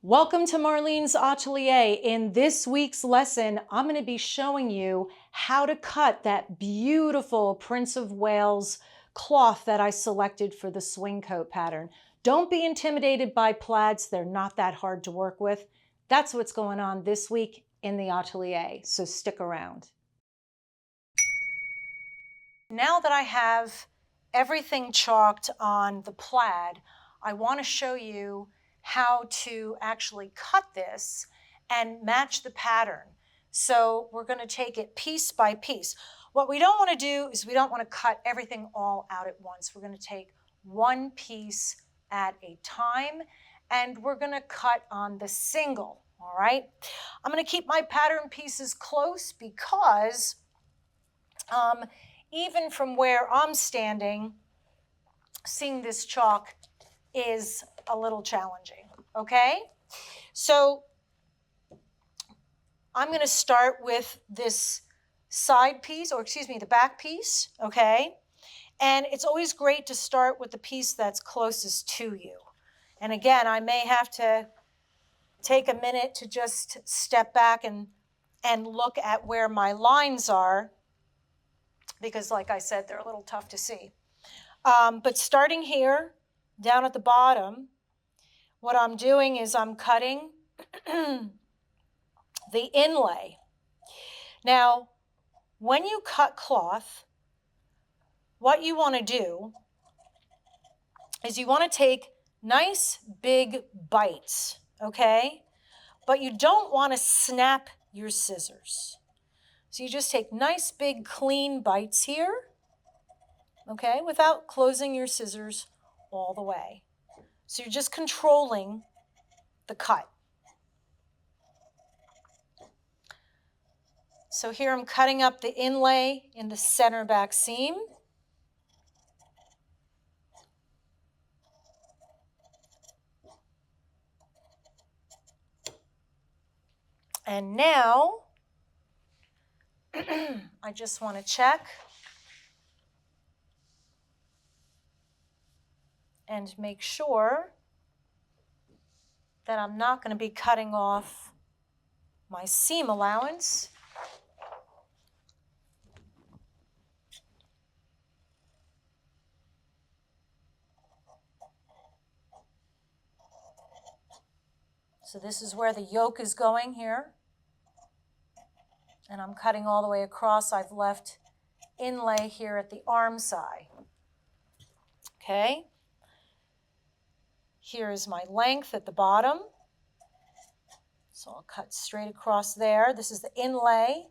Welcome to Marlene's Atelier. In this week's lesson, I'm going to be showing you how to cut that beautiful Prince of Wales cloth that I selected for the swing coat pattern. Don't be intimidated by plaids. They're not that hard to work with. That's what's going on this week in the Atelier, so stick around. Now that I have everything chalked on the plaid, I want to show you how to actually cut this and match the pattern. So we're going to take it piece by piece. What we don't want to do is we don't want to cut everything all out at once. We're going to take one piece at a time, and we're going to cut on the single, all right? I'm going to keep my pattern pieces close because even from where I'm standing, seeing this chalk is a little challenging, okay? So I'm going to start with this side piece, or excuse me, the back piece, okay? And it's always great to start with the piece that's closest to you. And again, I may have to take a minute to just step back and look at where my lines are, because like I said, they're a little tough to see. But starting here, down at the bottom, what I'm doing is I'm cutting the inlay. Now, when you cut cloth, what you want to do is you want to take nice big bites, okay? But you don't want to snap your scissors. So you just take nice big clean bites here, okay, without closing your scissors all the way. So you're just controlling the cut. So here I'm cutting up the inlay in the center back seam. And now I just want to check and make sure that I'm not going to be cutting off my seam allowance. So this is where the yoke is going here. And I'm cutting all the way across. I've left inlay here at the arm side. Okay. Here is my length at the bottom. So I'll cut straight across there. This is the inlay.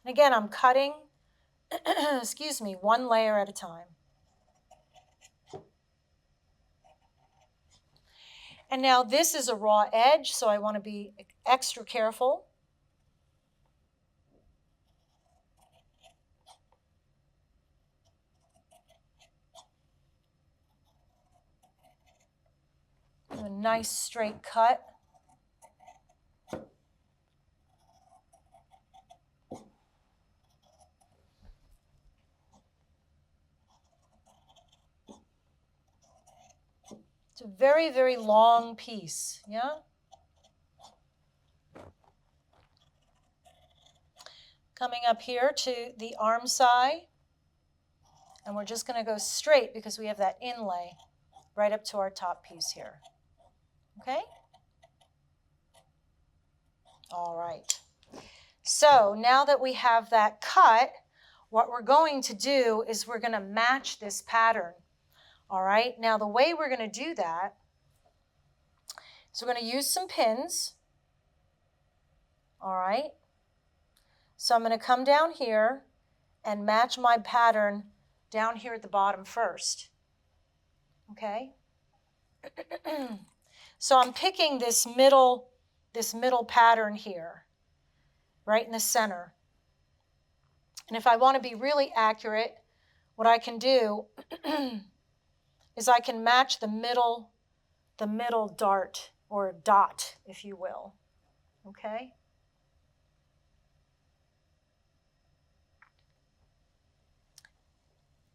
And again, I'm cutting, excuse me, one layer at a time. And now this is a raw edge, so I want to be extra careful. Do a nice straight cut. It's a very, very long piece, yeah? Coming up here to the arm side, and we're just going to go straight because we have that inlay right up to our top piece here, okay? All right. So now that we have that cut, what we're going to do is we're going to match this pattern. All right, now the way we're going to do that is we're going to use some pins. All right, so I'm going to come down here and match my pattern down here at the bottom first. Okay, so I'm picking this middle pattern here, right in the center. And if I want to be really accurate, what I can do is I can match the middle dart, or dot, if you will, okay?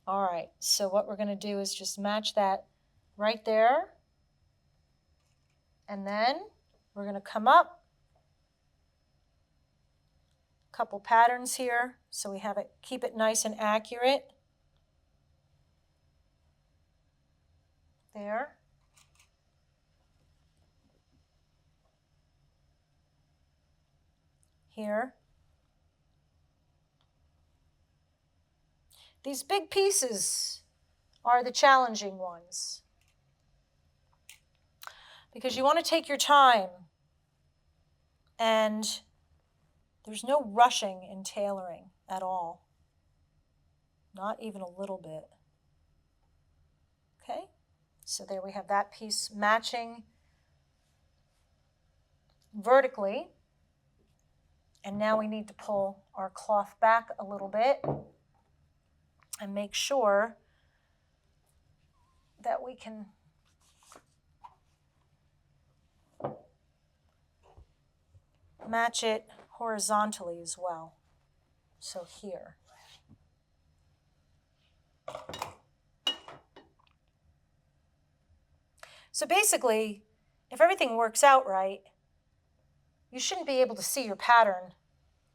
All right, so what we're going to do is just match that right there. And then we're going to come up a couple patterns here so we have it, keep it nice and accurate. There. Here. These big pieces are the challenging ones because you want to take your time, and there's no rushing in tailoring at all, not even a little bit. Okay, so there we have that piece matching vertically, and now we need to pull our cloth back a little bit and make sure that we can match it horizontally as well. So here. So basically, if everything works out right, you shouldn't be able to see your pattern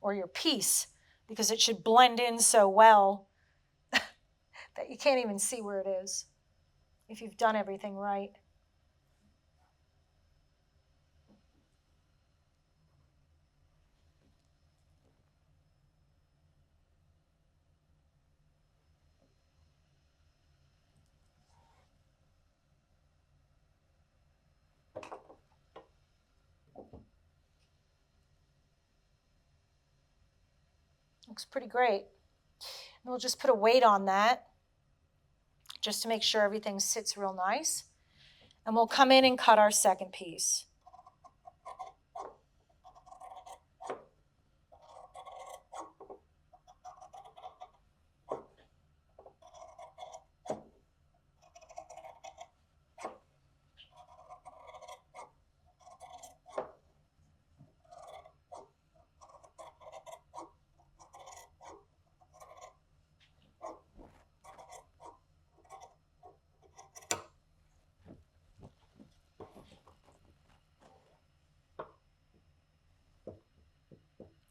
or your piece because it should blend in so well that you can't even see where it is if you've done everything right. Looks pretty great. And we'll just put a weight on that just to make sure everything sits real nice. And we'll come in and cut our second piece.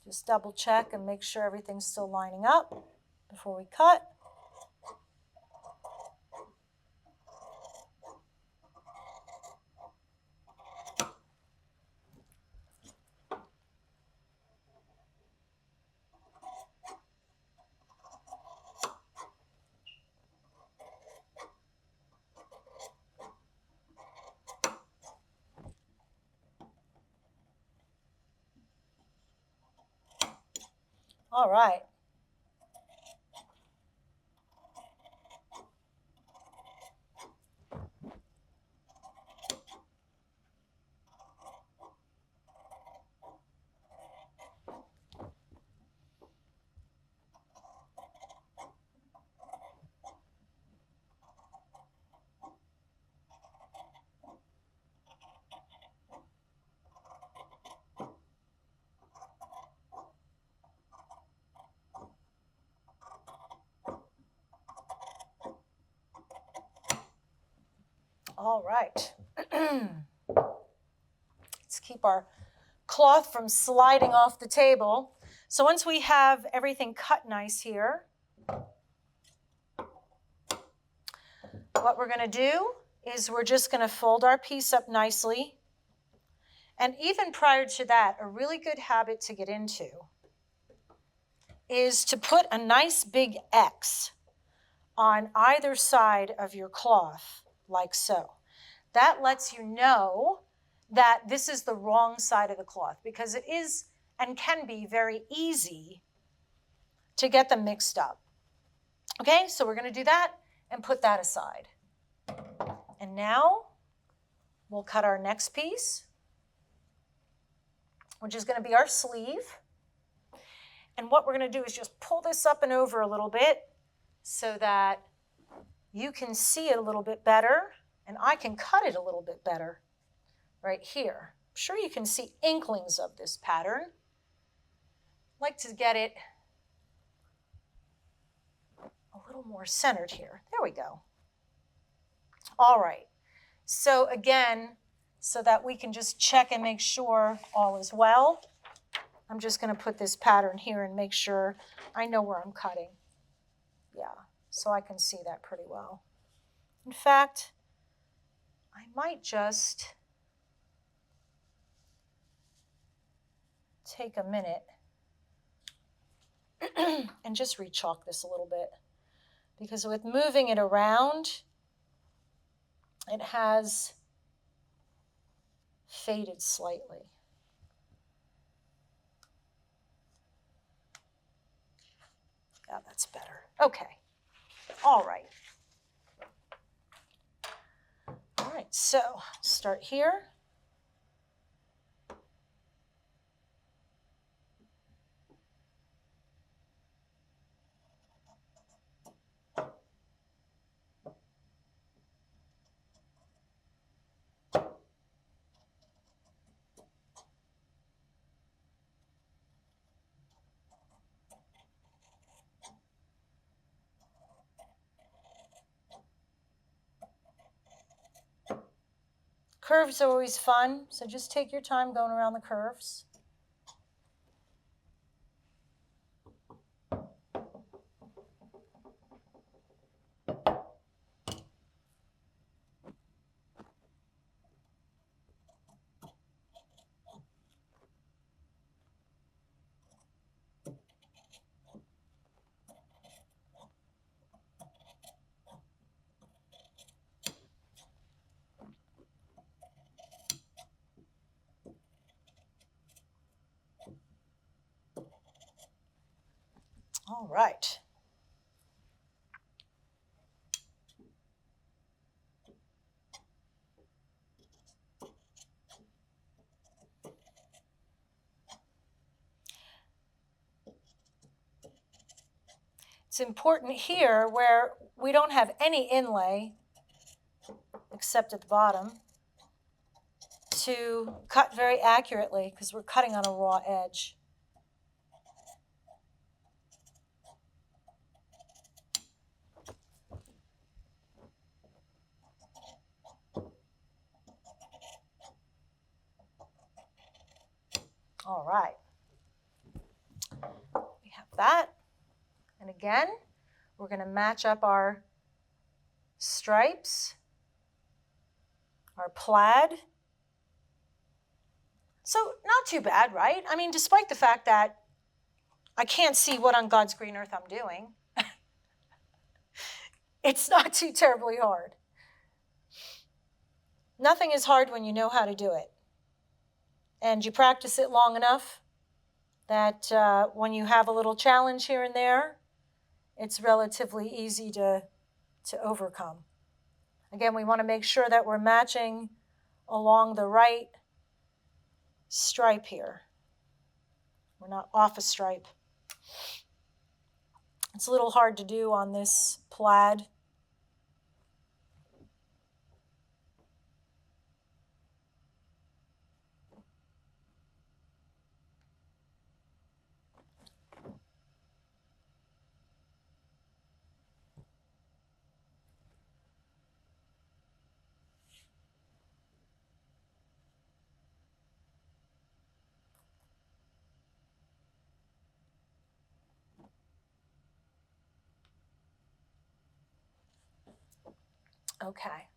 Just double check and make sure everything's still lining up before we cut. All right. All right. Let's keep our cloth from sliding off the table. So once we have everything cut nice here, what we're going to do is we're just going to fold our piece up nicely. And even prior to that, a really good habit to get into is to put a nice big X on either side of your cloth, like so. That lets you know that this is the wrong side of the cloth, because it is and can be very easy to get them mixed up. Okay, so we're going to do that and put that aside. And now we'll cut our next piece, which is going to be our sleeve. And what we're going to do is just pull this up and over a little bit so that you can see it a little bit better and I can cut it a little bit better right here. I'm sure you can see inklings of this pattern. I like to get it a little more centered here. There we go. All right. So again, so that we can just check and make sure all is well, I'm just going to put this pattern here and make sure I know where I'm cutting. Yeah, so I can see that pretty well. In fact, I might just take a minute and just re-chalk this a little bit, because with moving it around, it has faded slightly. Yeah, that's better. Okay. All right. All right, so start here. Curves are always fun, so just take your time going around the curves. All right. It's important here where we don't have any inlay, except at the bottom, to cut very accurately because we're cutting on a raw edge. All right. We have that. And again, we're going to match up our stripes, our plaid. So not too bad, right? I mean, despite the fact that I can't see what on God's green earth I'm doing, it's not too terribly hard. Nothing is hard when you know how to do it. And you practice it long enough that when you have a little challenge here and there, it's relatively easy to overcome. Again, we want to make sure that we're matching along the right stripe here. We're not off a stripe. It's a little hard to do on this plaid. Okay.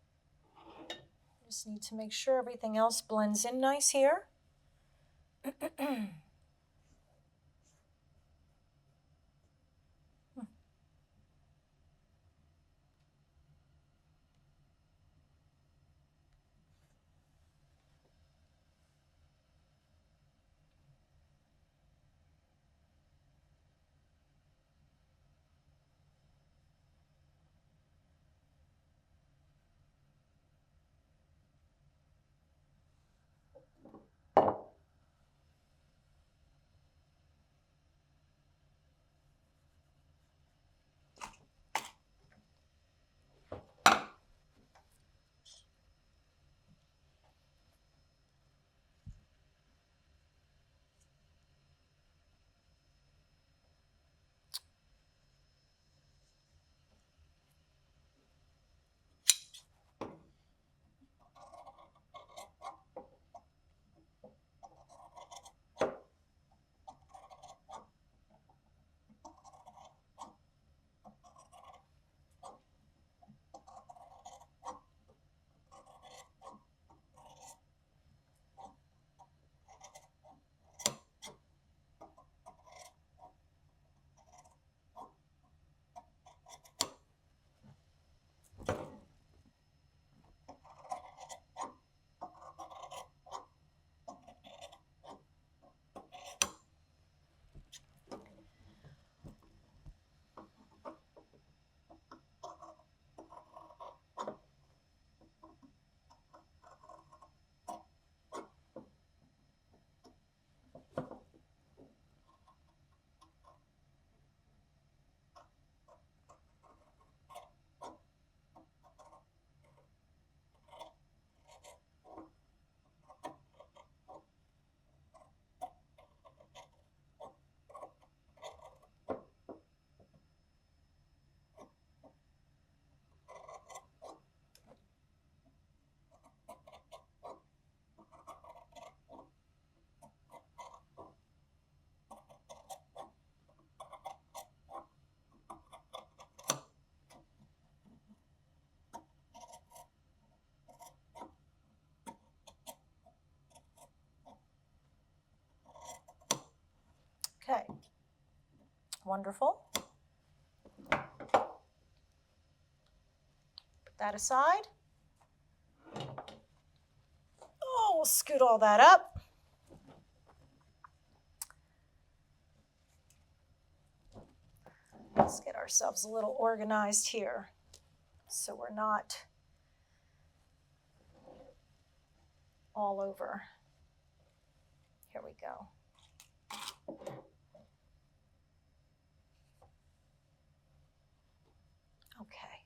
Just need to make sure everything else blends in nice here. Okay, wonderful. Put that aside. Oh, we'll scoot all that up. Let's get ourselves a little organized here so we're not all over. Here we go. Okay.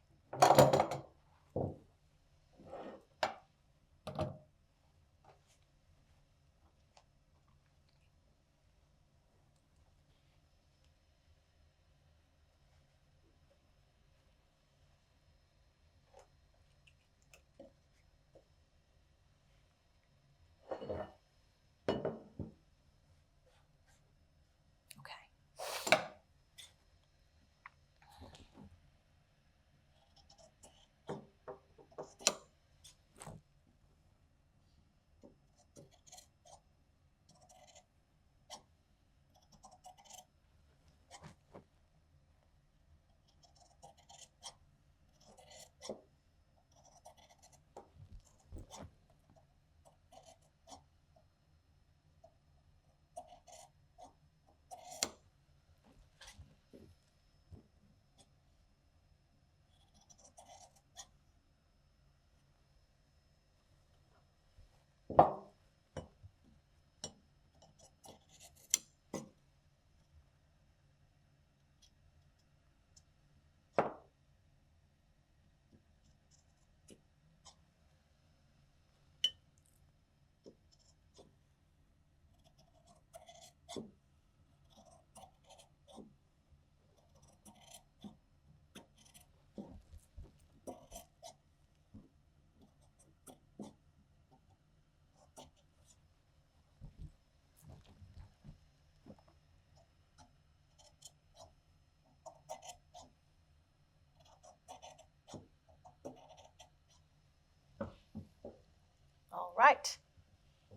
All right.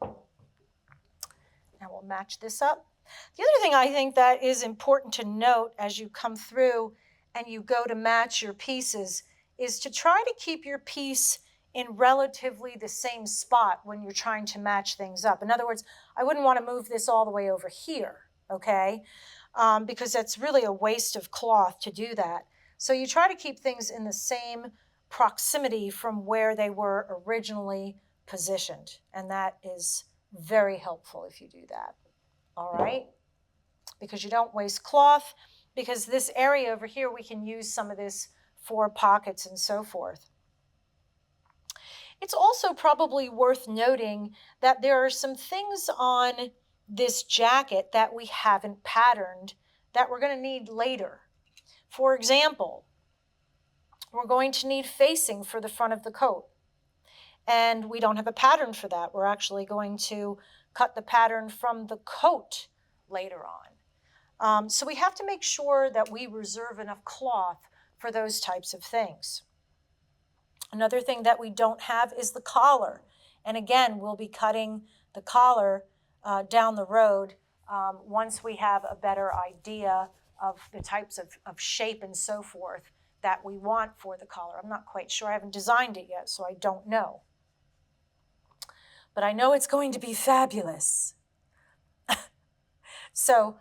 Now we'll match this up. The other thing I think that is important to note as you come through and you go to match your pieces is to try to keep your piece in relatively the same spot when you're trying to match things up. In other words, I wouldn't want to move this all the way over here, okay? Because that's really a waste of cloth to do that. So you try to keep things in the same proximity from where they were originally positioned, and that is very helpful if you do that, all right? Because you don't waste cloth, because this area over here, we can use some of this for pockets and so forth. It's also probably worth noting that there are some things on this jacket that we haven't patterned that we're going to need later. For example, we're going to need facing for the front of the coat. And we don't have a pattern for that. We're actually going to cut the pattern from the coat later on. So we have to make sure that we reserve enough cloth for those types of things. Another thing that we don't have is the collar. And again, we'll be cutting the collar down the road once we have a better idea of the types of shape and so forth that we want for the collar. I'm not quite sure. I haven't designed it yet, so I don't know. But I know it's going to be fabulous. So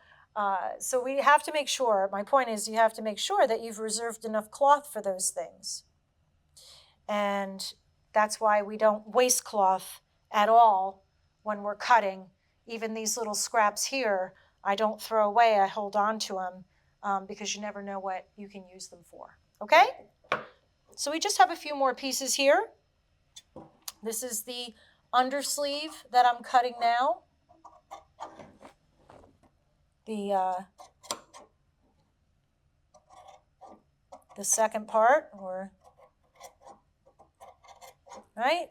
we have to make sure, my point is you have to make sure that you've reserved enough cloth for those things. And that's why we don't waste cloth at all when we're cutting. Even these little scraps here, I don't throw away, I hold on to them because you never know what you can use them for, okay? So we just have a few more pieces here. This is the undersleeve that I'm cutting now. The second part, or right?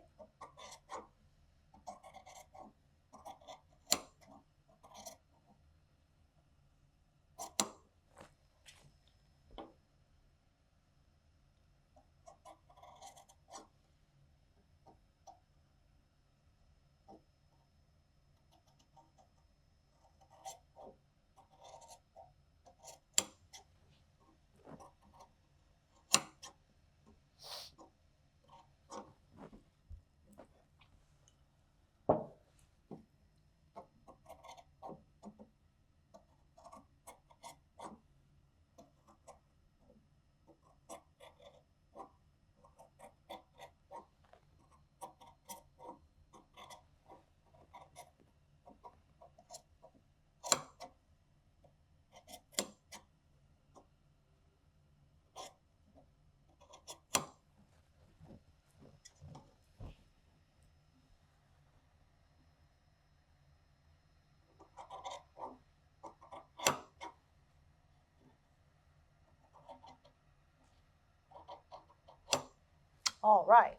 All right,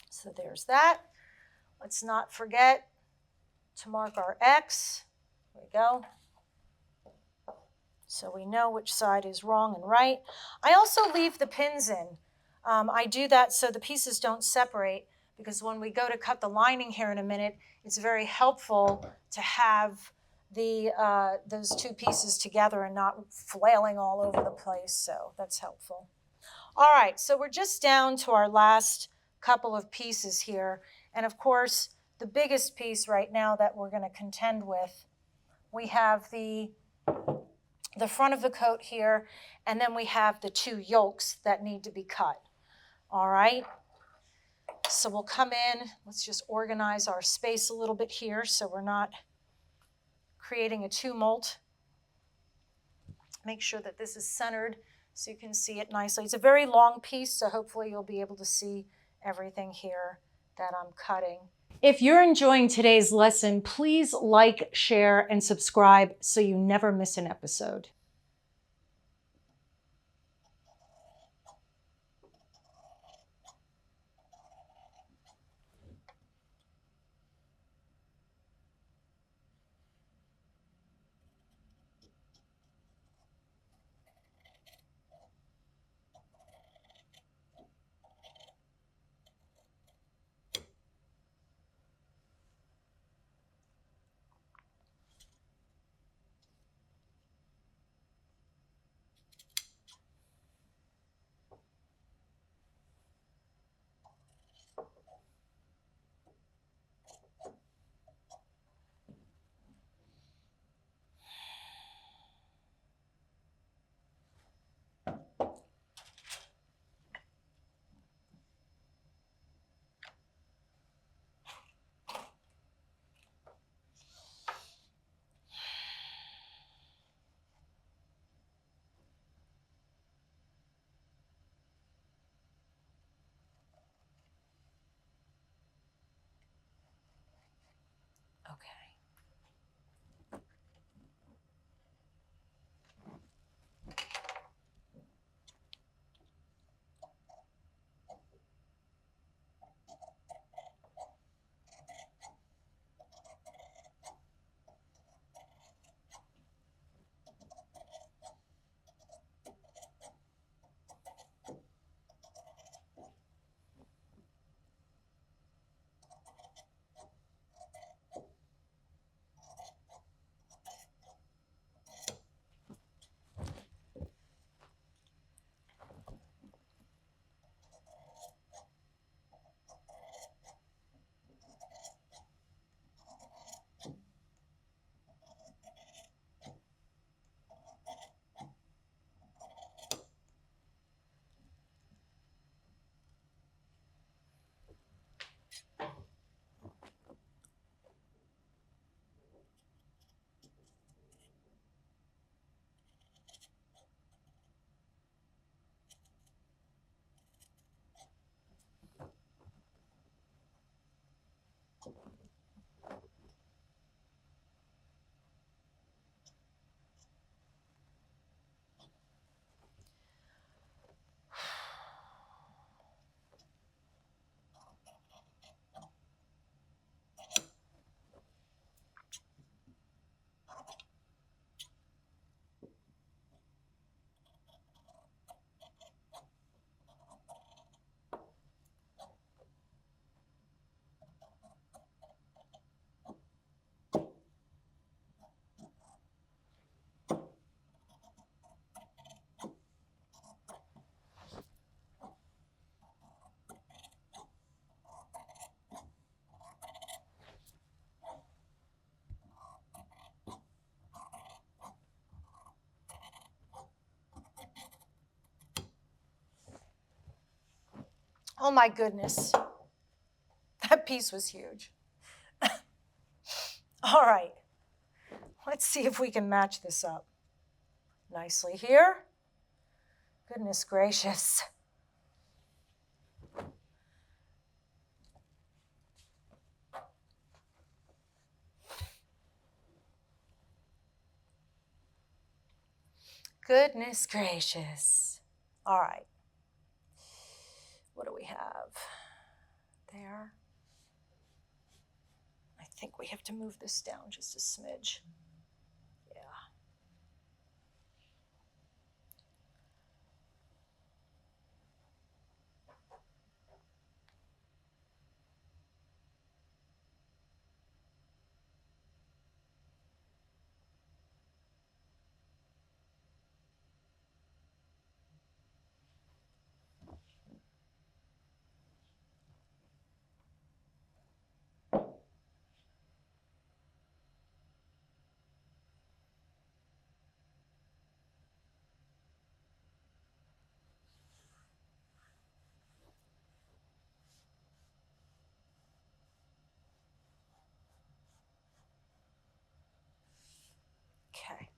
so there's that. Let's not forget to mark our X. There we go. So we know which side is wrong and right. I also leave the pins in. I do that so the pieces don't separate, because when we go to cut the lining here in a minute, it's very helpful to have those two pieces together and not flailing all over the place, so that's helpful. All right, so we're just down to our last couple of pieces here, and of course, the biggest piece right now that we're going to contend with, we have the front of the coat here, and then we have the two yolks that need to be cut. All right, so we'll come in, let's just organize our space a little bit here so we're not creating a tumult. Make sure that this is centered so you can see it nicely. It's a very long piece, so hopefully you'll be able to see everything here that I'm cutting. If you're enjoying today's lesson, please like, share, and subscribe so you never miss an episode. Okay. Oh my goodness, that piece was huge. All right, let's see if we can match this up nicely here. Goodness gracious. Goodness gracious. All right. what do we have there? I think we have to move this down just a smidge. Yeah. Okay.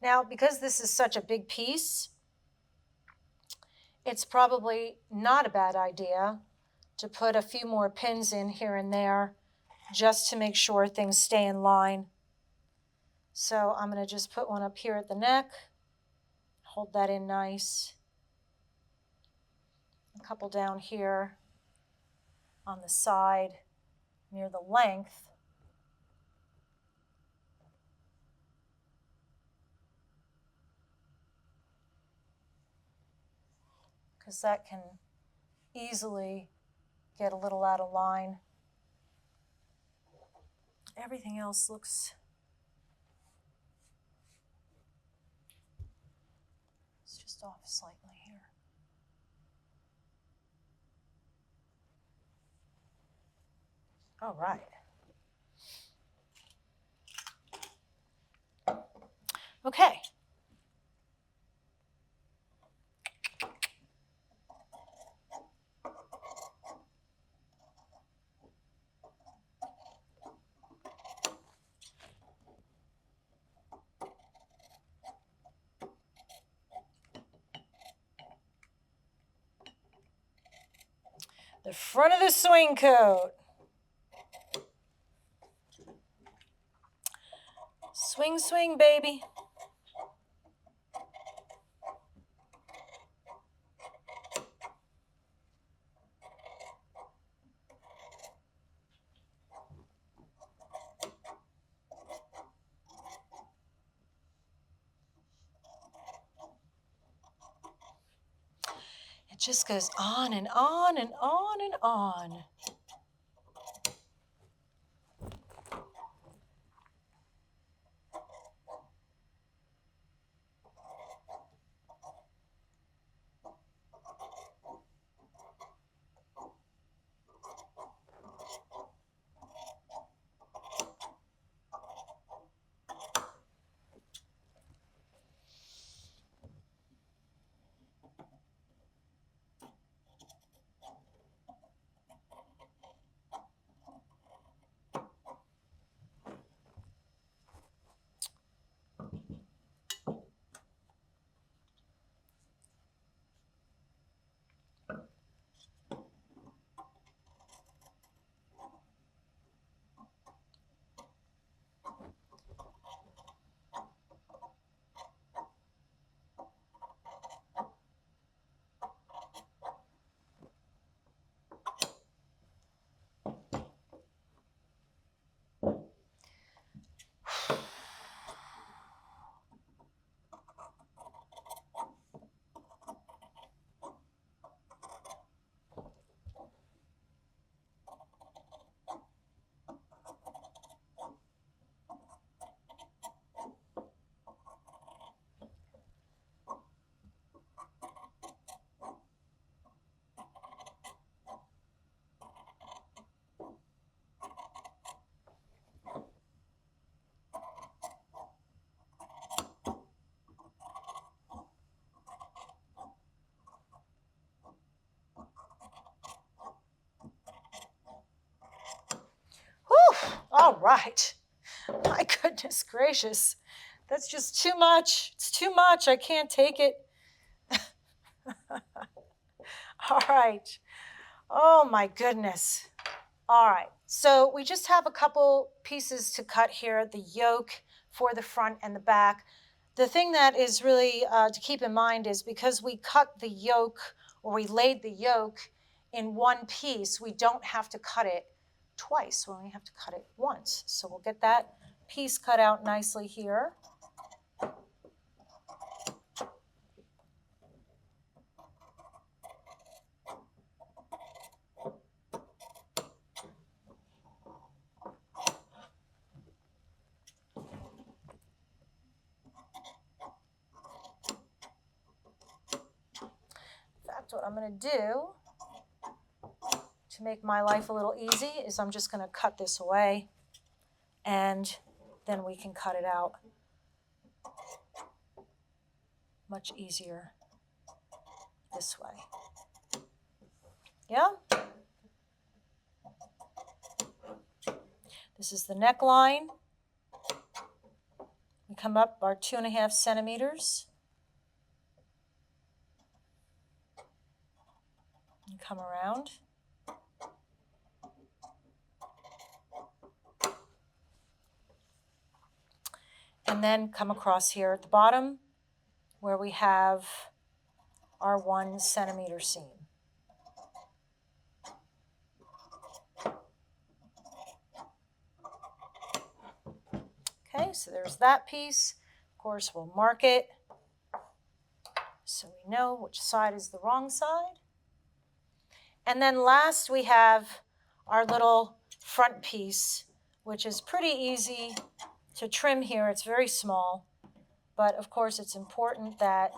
Now, because this is such a big piece, it's probably not a bad idea to put a few more pins in here and there just to make sure things stay in line. So I'm going to just put one up here at the neck, hold that in nice, a couple down here on the side near the length. Because that can easily get a little out of line. Everything else looks, it's just off slightly here. All right. Okay. The front of the swing coat. Swing, swing, baby. It just goes on and on and on and on. All right. My goodness gracious. That's just too much. It's too much. I can't take it. All right. Oh my goodness. All right. So we just have a couple pieces to cut here, the yoke for the front and the back. The thing that is really to keep in mind is because we cut the yoke, or we laid the yoke in one piece, we don't have to cut it twice. We only have to cut it once. So we'll get that piece cut out nicely here. What I'm going to do to make my life a little easy is I'm just going to cut this away, and then we can cut it out much easier this way. Yeah? This is the neckline. We come up our 2.5 centimeters. And come around. And then come across here at the bottom where we have our 1 centimeter seam. Okay, so there's that piece. Of course, we'll mark it so we know which side is the wrong side. And then last we have our little front piece, which is pretty easy to trim here. It's very small, but of course it's important that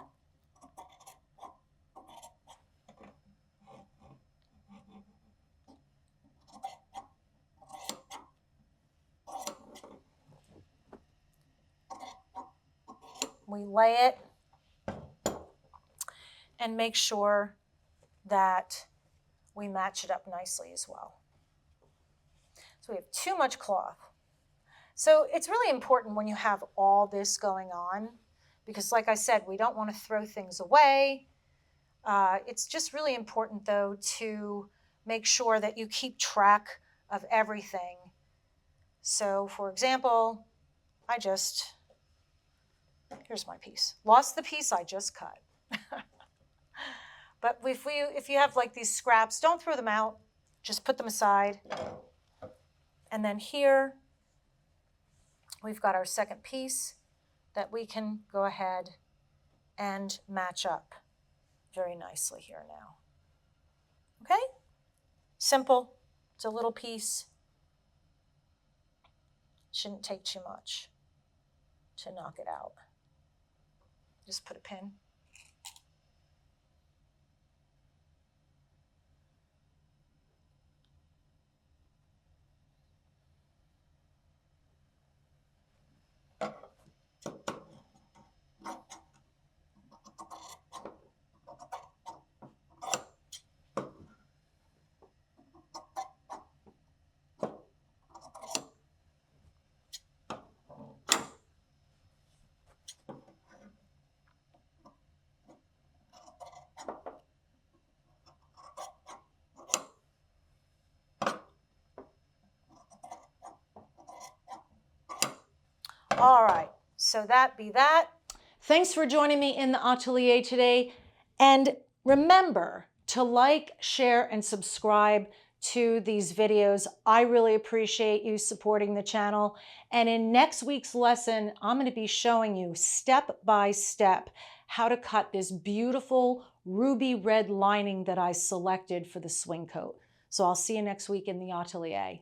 we lay it and make sure that we match it up nicely as well. So we have too much cloth. So it's really important when you have all this going on, because like I said, we don't want to throw things away. It's just really important though to make sure that you keep track of everything. So for example, here's my piece. Lost the piece I just cut. But if you have like these scraps, don't throw them out. Just put them aside. And then here, we've got our second piece that we can go ahead and match up very nicely here now. Okay? Simple. It's a little piece. Shouldn't take too much to knock it out. Just put a pin. All right, so that be that. Thanks for joining me in the atelier today. And remember to like, share, and subscribe to these videos. I really appreciate you supporting the channel. And in next week's lesson, I'm going to be showing you step by step how to cut this beautiful ruby red lining that I selected for the swing coat. So I'll see you next week in the atelier.